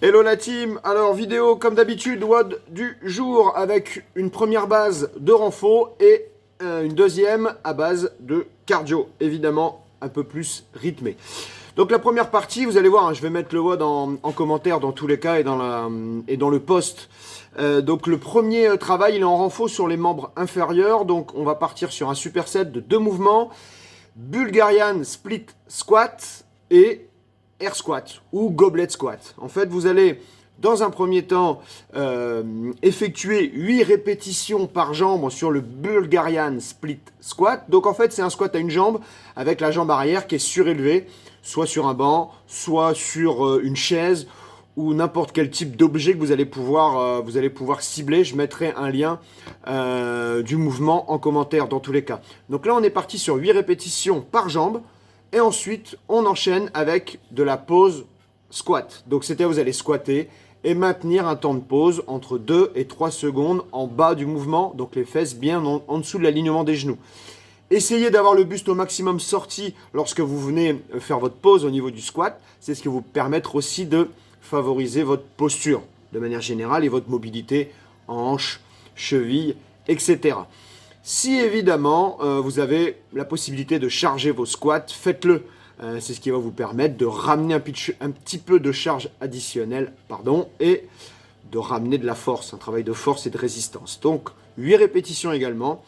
Hello la team, alors vidéo comme d'habitude, WOD du jour avec une première base de renfo et une deuxième à base de cardio, évidemment un peu plus rythmé. Donc la première partie, vous allez voir, hein, je vais mettre le WOD en commentaire dans tous les cas et dans le post. Donc le premier travail, il est en renfo sur les membres inférieurs, donc on va partir sur un superset de 2 mouvements, Bulgarian Split Squat et Air Squat ou Goblet Squat. En fait, vous allez, dans un premier temps, effectuer 8 répétitions par jambe sur le Bulgarian Split Squat. Donc, en fait, c'est un squat à une jambe avec la jambe arrière qui est surélevée, soit sur un banc, soit sur une chaise ou n'importe quel type d'objet que vous allez pouvoir cibler. Je mettrai un lien du mouvement en commentaire dans tous les cas. Donc là, on est parti sur 8 répétitions par jambe. Et ensuite, on enchaîne avec de la pause squat. Donc, c'est-à-dire vous allez squatter et maintenir un temps de pause entre 2 et 3 secondes en bas du mouvement. Donc, les fesses bien en dessous de l'alignement des genoux. Essayez d'avoir le buste au maximum sorti lorsque vous venez faire votre pause au niveau du squat. C'est ce qui vous permettre aussi de favoriser votre posture de manière générale et votre mobilité hanche, cheville, etc. Si évidemment vous avez la possibilité de charger vos squats, faites-le. C'est ce qui va vous permettre de ramener un petit peu de charge additionnelle et de ramener de la force, un travail de force et de résistance. Donc 8 répétitions également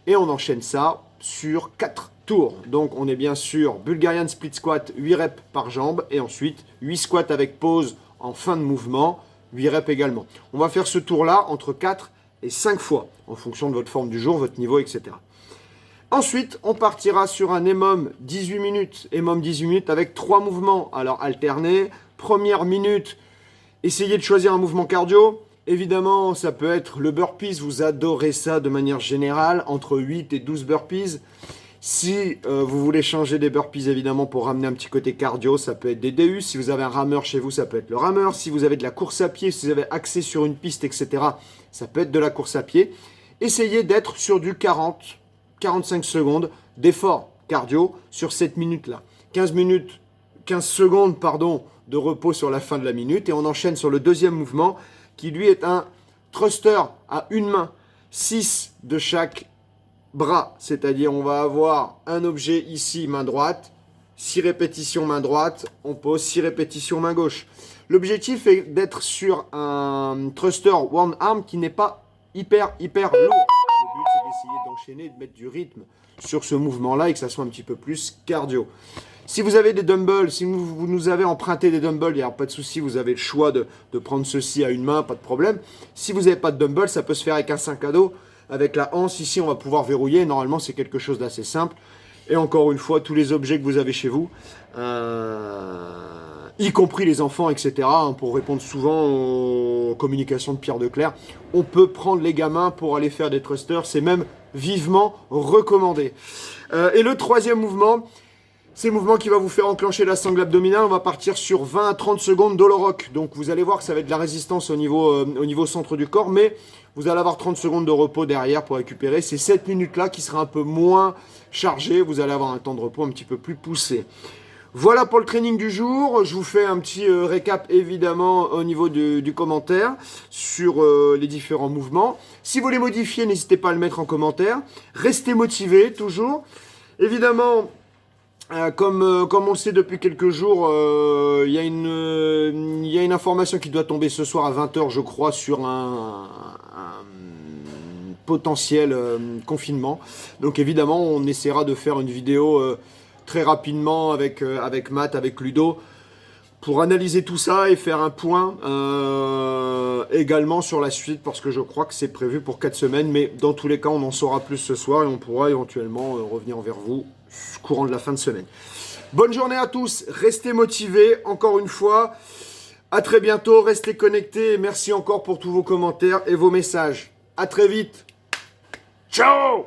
et on enchaîne ça sur 4 tours. Donc on est bien sûr Bulgarian Split Squat, 8 reps par jambe et ensuite 8 squats avec pause en fin de mouvement, 8 reps également. On va faire ce tour-là entre 4 et 5 fois, en fonction de votre forme du jour, votre niveau, etc. Ensuite, on partira sur un EMOM 18 minutes. EMOM 18 minutes avec 3 mouvements. Alors, alternés. Première minute, essayez de choisir un mouvement cardio. Évidemment, ça peut être le burpees. Vous adorez ça de manière générale, entre 8 et 12 burpees. Si vous voulez changer des burpees, évidemment, pour ramener un petit côté cardio, ça peut être des DU. Si vous avez un rameur chez vous, ça peut être le rameur. Si vous avez de la course à pied, si vous avez accès sur une piste, etc., ça peut être de la course à pied. Essayez d'être sur du 40-45 secondes d'effort cardio sur cette minute-là. 15 secondes, de repos sur la fin de la minute. Et on enchaîne sur le deuxième mouvement, qui lui est un thruster à une main. 6 de chaque bras, c'est-à-dire on va avoir un objet ici, main droite, 6 répétitions main droite, on pose 6 répétitions main gauche. L'objectif est d'être sur un thruster one arm qui n'est pas hyper lourd. Le but c'est d'essayer d'enchaîner et de mettre du rythme sur ce mouvement-là et que ça soit un petit peu plus cardio. Si vous avez des dumbbells, si vous nous avez emprunté des dumbbells, il n'y a pas de souci, vous avez le choix de prendre ceci à une main, pas de problème. Si vous n'avez pas de dumbbells, ça peut se faire avec un sac à dos. Avec la hanche, ici, on va pouvoir verrouiller. Normalement, c'est quelque chose d'assez simple. Et encore une fois, tous les objets que vous avez chez vous, y compris les enfants, etc., pour répondre souvent aux communications de Pierre Declercq, on peut prendre les gamins pour aller faire des thrusters. C'est même vivement recommandé. Et le troisième mouvement, c'est le mouvement qui va vous faire enclencher la sangle abdominale. On va partir sur 20 à 30 secondes d'Olorock. Donc vous allez voir que ça va être de la résistance au niveau centre du corps, mais vous allez avoir 30 secondes de repos derrière pour récupérer. C'est cette minute-là qui sera un peu moins chargée. Vous allez avoir un temps de repos un petit peu plus poussé. Voilà pour le training du jour. Je vous fais un petit récap évidemment au niveau du commentaire sur les différents mouvements. Si vous les modifiez, n'hésitez pas à le mettre en commentaire. Restez motivés toujours. Évidemment, comme on le sait depuis quelques jours, il y a une information qui doit tomber ce soir à 20h, je crois, sur un potentiel confinement. Donc évidemment, on essaiera de faire une vidéo très rapidement avec Matt, avec Ludo, pour analyser tout ça et faire un point également sur la suite, parce que je crois que c'est prévu pour 4 semaines. Mais dans tous les cas, on en saura plus ce soir et on pourra éventuellement revenir vers vous courant de la fin de semaine. Bonne journée à tous, restez motivés, encore une fois. À très bientôt, restez connectés. Merci encore pour tous vos commentaires et vos messages. À très vite. Ciao!